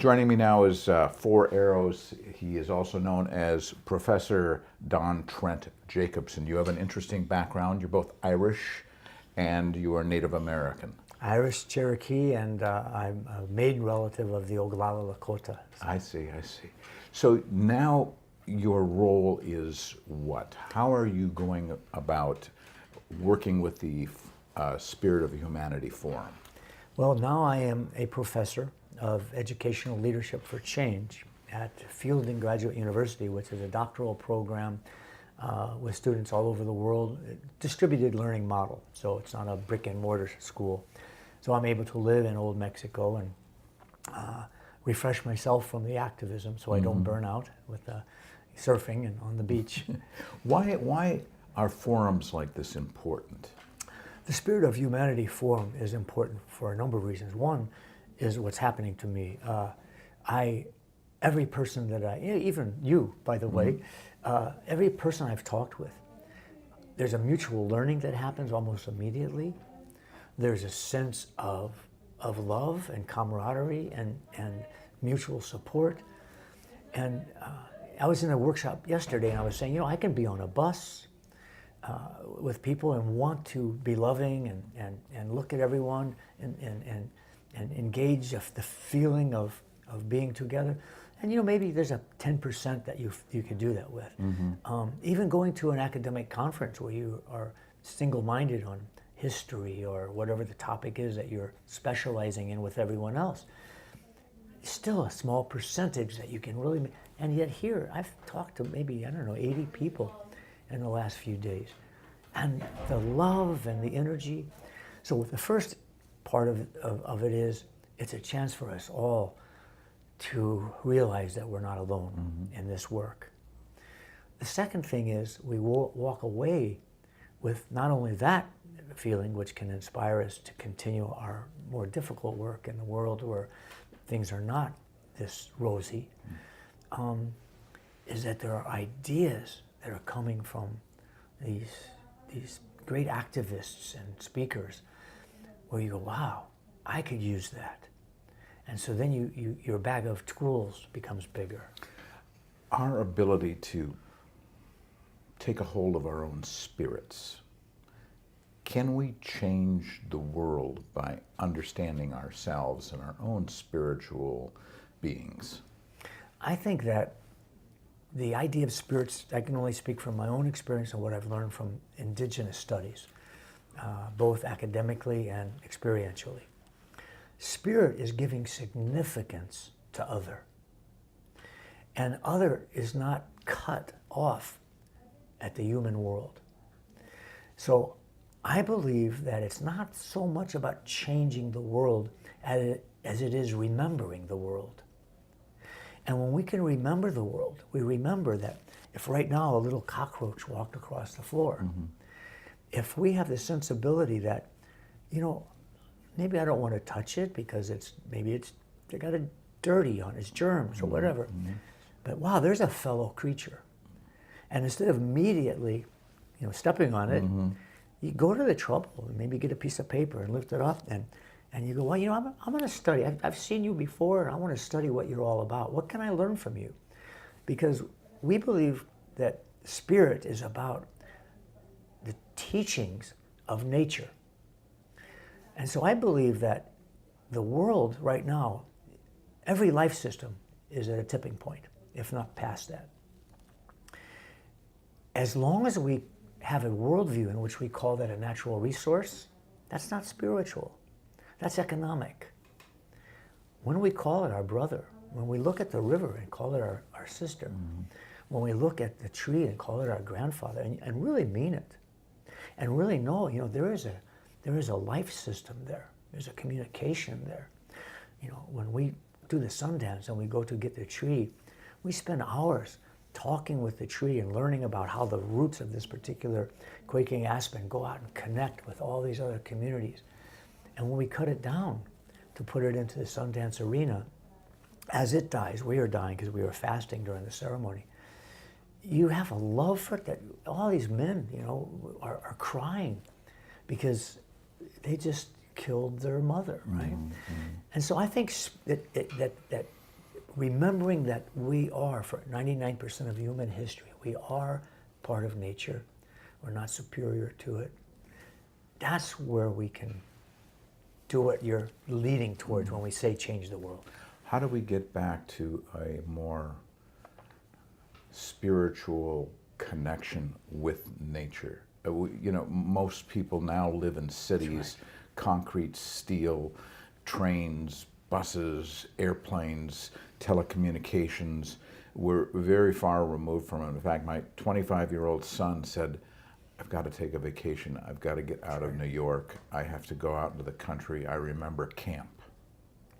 Joining me now is Four Arrows. He is also known as Professor Don Trent Jacobson. You have an interesting background. You're both Irish and you are Native American. Irish, Cherokee, and I'm a maiden relative of the Oglala Lakota. I see. So now your role is what? How are you going about working with the Spirit of Humanity Forum? Well, now I am a professor of educational leadership for change at Fielding Graduate University, which is a doctoral program with students all over the world, distributed learning model. So it's not a brick and mortar school. So I'm able to live in old Mexico and refresh myself from the activism so I don't burn out with surfing and on the beach. Why are forums like this important? The Spirit of Humanity Forum is important for a number of reasons. One is what's happening to me. Every person that even you, by the way, every person I've talked with, there's a mutual learning that happens almost immediately. There's a sense of love and camaraderie and mutual support. And I was in a workshop yesterday and I was saying, I can be on a bus with people and want to be loving and look at everyone and engage the feeling of being together. And maybe there's a 10% that you could do that with. Even going to an academic conference where you are single-minded on history or whatever the topic is that you're specializing in with everyone else, still a small percentage that you can really make. And yet here, I've talked to maybe, 80 people in the last few days. And the love and the energy. So the first part of it is, it's a chance for us all to realize that we're not alone in this work. The second thing is we walk away with not only that feeling, which can inspire us to continue our more difficult work in the world where things are not this rosy, is that there are ideas that are coming from these great activists and speakers where you go, wow, I could use that. And so then your bag of tools becomes bigger. Our ability to take a hold of our own spirits, can we change the world by understanding ourselves and our own spiritual beings? I think that the idea of spirits, I can only speak from my own experience and what I've learned from indigenous studies, both academically and experientially. Spirit is giving significance to other. And other is not cut off at the human world. So I believe that it's not so much about changing the world as it is remembering the world. And when we can remember the world, we remember that if right now a little cockroach walked across the floor, if we have the sensibility that, maybe I don't want to touch it because they got a dirty on its germs or whatever, but wow, there's a fellow creature. And instead of immediately, stepping on it, you go to the trouble and maybe get a piece of paper and lift it up and you go, well, I'm going to study. I've seen you before and I want to study what you're all about. What can I learn from you? Because we believe that spirit is about the teachings of nature. And so I believe that the world right now, every life system is at a tipping point, if not past that. As long as we have a worldview in which we call that a natural resource, that's not spiritual. That's economic. When we call it our brother, when we look at the river and call it our sister, when we look at the tree and call it our grandfather, and really mean it, and really know, there is a life system there. There's a communication there. When we do the Sundance and we go to get the tree, we spend hours talking with the tree and learning about how the roots of this particular quaking aspen go out and connect with all these other communities. And when we cut it down to put it into the Sundance arena, as it dies, we are dying because we were fasting during the ceremony, you have a love for it that all these men, are crying because they just killed their mother, right? And so I think that remembering that we are, for 99% of human history, we are part of nature. We're not superior to it. That's where we can do what you're leading towards when we say change the world. How do we get back to a more spiritual connection with nature? Most people now live in cities, concrete, steel, trains, buses, airplanes, telecommunications. We're very far removed from it. In fact, my 25-year-old son said, I've got to take a vacation. I've got to get out of New York. I have to go out into the country. I remember camp.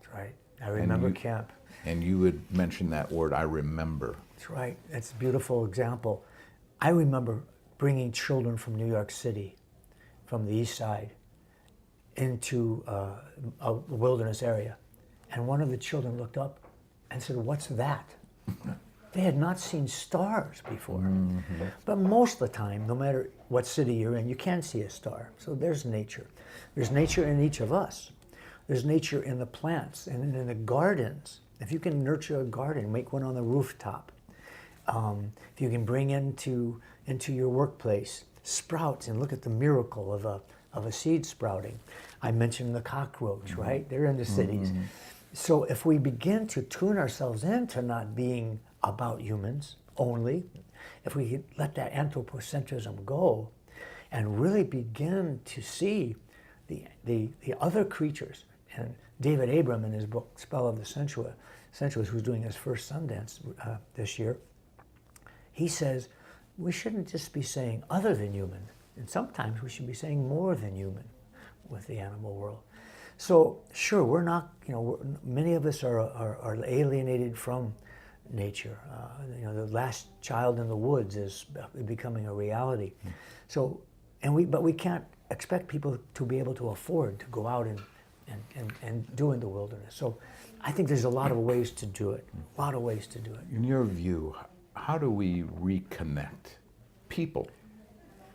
That's right. I remember camp. And you had mentioned that word, I remember. That's right. That's a beautiful example. I remember bringing children from New York City, from the east side, into a wilderness area. And one of the children looked up and said, "What's that?" They had not seen stars before. Mm-hmm. But most of the time, no matter what city you're in, you can see a star. So there's nature. There's nature in each of us. There's nature in the plants and in the gardens. If you can nurture a garden, make one on the rooftop. If you can bring into your workplace sprouts and look at the miracle of a seed sprouting. I mentioned the cockroach, mm-hmm. right? They're in the cities. Mm-hmm. So if we begin to tune ourselves into not being about humans only, if we let that anthropocentrism go and really begin to see the other creatures. And David Abram, in his book Spell of the Sensuous, who's doing his first Sundance this year, he says we shouldn't just be saying other than human, and sometimes we should be saying more than human with the animal world. So sure, we're not, many of us are alienated from nature. The last child in the woods is becoming a reality. So, but we can't expect people to be able to afford to go out and do in the wilderness. So I think there's a lot of ways to do it, In your view, how do we reconnect people,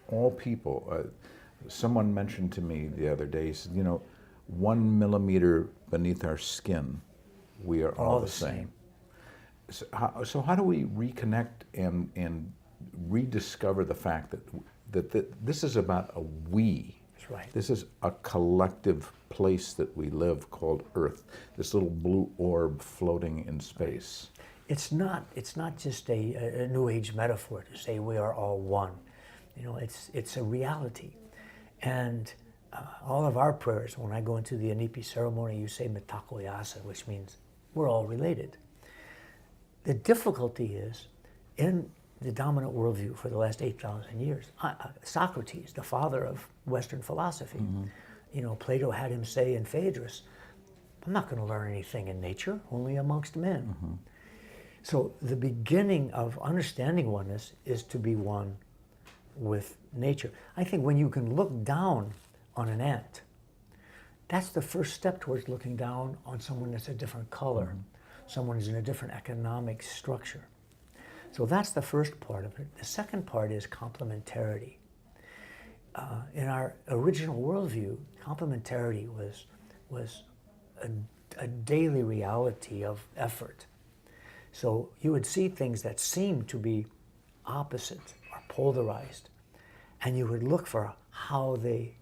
all people? Someone mentioned to me the other day, he said, 1 millimeter beneath our skin, we are all the same. So how do we reconnect and rediscover the fact that this is about a we? That's right. This is a collective place that we live called Earth, this little blue orb floating in space. It's not just a New Age metaphor to say we are all one. It's a reality. And all of our prayers, when I go into the Anipi ceremony, you say Mitakoyasa, which means we're all related. The difficulty is, in the dominant worldview for the last 8,000 years, Socrates, the father of Western philosophy, mm-hmm. Plato had him say in Phaedrus, I'm not going to learn anything in nature, only amongst men. Mm-hmm. So the beginning of understanding oneness is to be one with nature. I think when you can look down on an ant, that's the first step towards looking down on someone that's a different color, mm-hmm. someone who's in a different economic structure. So that's the first part of it. The second part is complementarity. In our original worldview, complementarity was a daily reality of effort. So you would see things that seemed to be opposite or polarized, and you would look for how they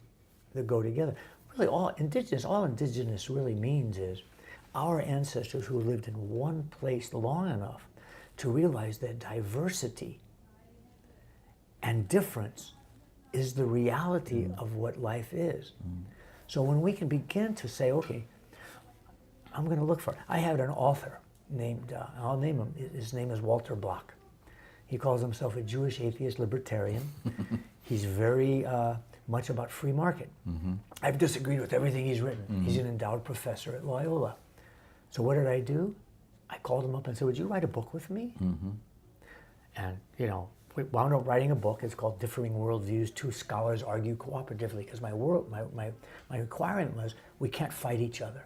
go together. Really, all indigenous really means is our ancestors who lived in one place long enough to realize that diversity and difference is the reality of what life is. So when we can begin to say, okay, I'm going to look for it. I had an author named, I'll name him, his name is Walter Block. He calls himself a Jewish atheist libertarian. He's very much about free market. Mm-hmm. I've disagreed with everything he's written. Mm-hmm. He's an endowed professor at Loyola. So what did I do? I called him up and said, would you write a book with me? Mm-hmm. And, we wound up writing a book. It's called Differing Worldviews, Two Scholars Argue Cooperatively, because my requirement was we can't fight each other.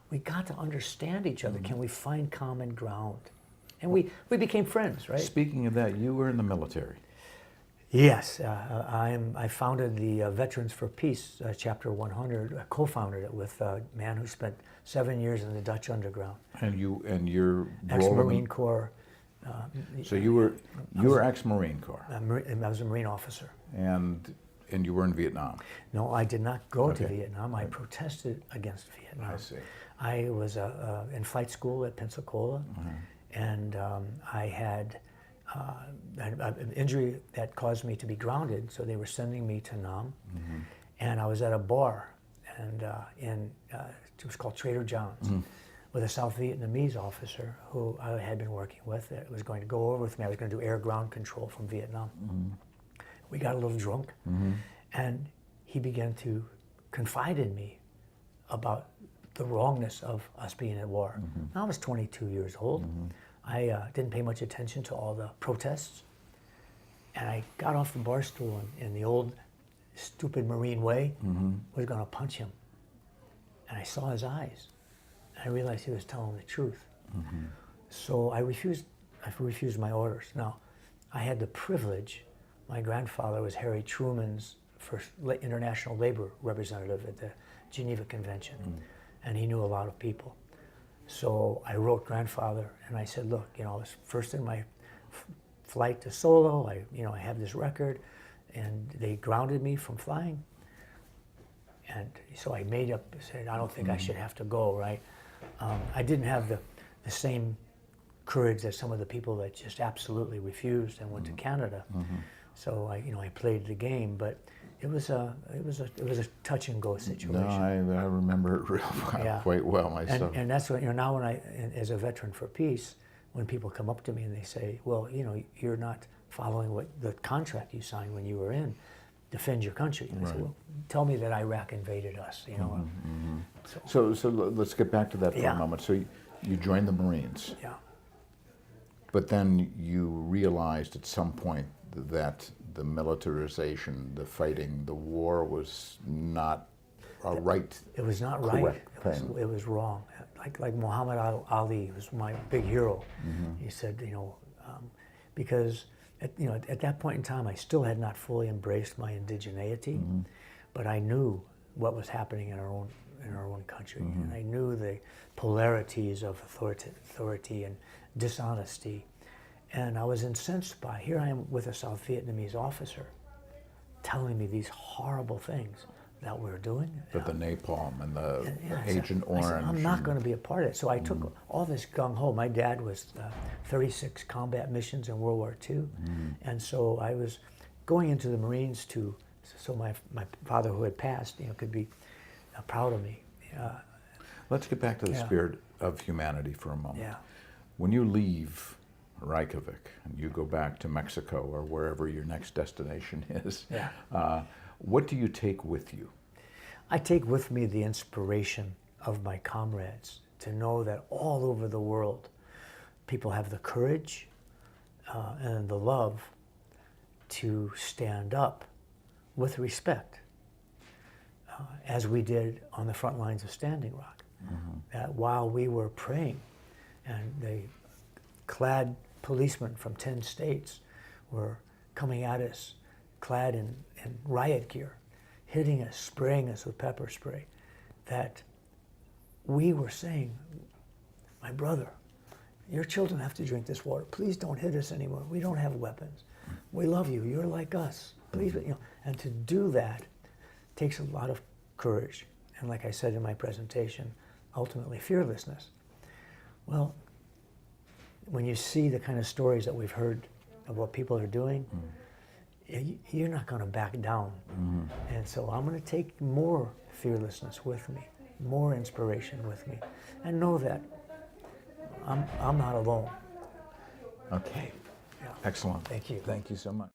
We got to understand each other. Mm-hmm. Can we find common ground? And we became friends, right? Speaking of that, you were in the military. Yes, I founded the Veterans for Peace, Chapter 100, co-founded it with a man who spent 7 years in the Dutch underground. And your role Ex-Marine Corps. So you were ex-Marine Corps, I was a Marine officer. and you were in Vietnam. No, I did not go to Okay. Vietnam. I protested against Vietnam. I see. I was in flight school at Pensacola, and I had an injury that caused me to be grounded, so they were sending me to Nam. And I was at a bar, and it was called Trader John's, with a South Vietnamese officer who I had been working with that was going to go over with me. I was going to do air-ground control from Vietnam. We got a little drunk, and he began to confide in me about the wrongness of us being at war. I was 22 years old. I didn't pay much attention to all the protests, and I got off the bar stool in the old stupid Marine way, was going to punch him. And I saw his eyes, and I realized he was telling the truth. So I refused my orders. Now, I had the privilege. My grandfather was Harry Truman's first international labor representative at the Geneva Convention, and he knew a lot of people. So I wrote grandfather, and I said, look, I was first in my flight to Solo. I have this record, and they grounded me from flying. And so I made up, said, I don't think I should have to go, right? I didn't have the same courage as some of the people that just absolutely refused and went to Canada. So I played the game, but it was a touch and go situation. No, I remember it quite well myself. And that's what now when as a veteran for peace, when people come up to me and they say, well, you're not following what the contract you signed when you were in, defend your country. And I say, well, tell me that Iraq invaded us. So let's get back to that for a moment. So you joined the Marines. Yeah. But then you realized at some point that the militarization, the fighting, the war was not a right. It was not right. It was wrong. Like Muhammad Ali was my big hero. He said, because at that point in time, I still had not fully embraced my indigeneity, but I knew what was happening in our own country, and I knew the polarities of authority and dishonesty. And I was incensed by, here I am with a South Vietnamese officer telling me these horrible things that we're doing. But the napalm and the Agent Orange. I said, I'm not going to be a part of it. So I took all this gung-ho. My dad was 36 combat missions in World War II. And so I was going into the Marines so my father who had passed, could be proud of me. Let's get back to the spirit of humanity for a moment. Yeah. When you leave Reykjavik and you go back to Mexico or wherever your next destination is, what do you take with you? I take with me the inspiration of my comrades to know that all over the world people have the courage and the love to stand up with respect, as we did on the front lines of Standing Rock. That while we were praying, and the clad policemen from 10 states were coming at us clad in riot gear, hitting us, spraying us with pepper spray, that we were saying, my brother, your children have to drink this water. Please don't hit us anymore. We don't have weapons. We love you. You're like us. Please, and to do that takes a lot of courage. And like I said in my presentation, ultimately fearlessness. Well, when you see the kind of stories that we've heard of what people are doing, you're not going to back down. And so I'm going to take more fearlessness with me, more inspiration with me, and know that I'm not alone. Okay. Yeah. Excellent. Thank you. Thank you so much.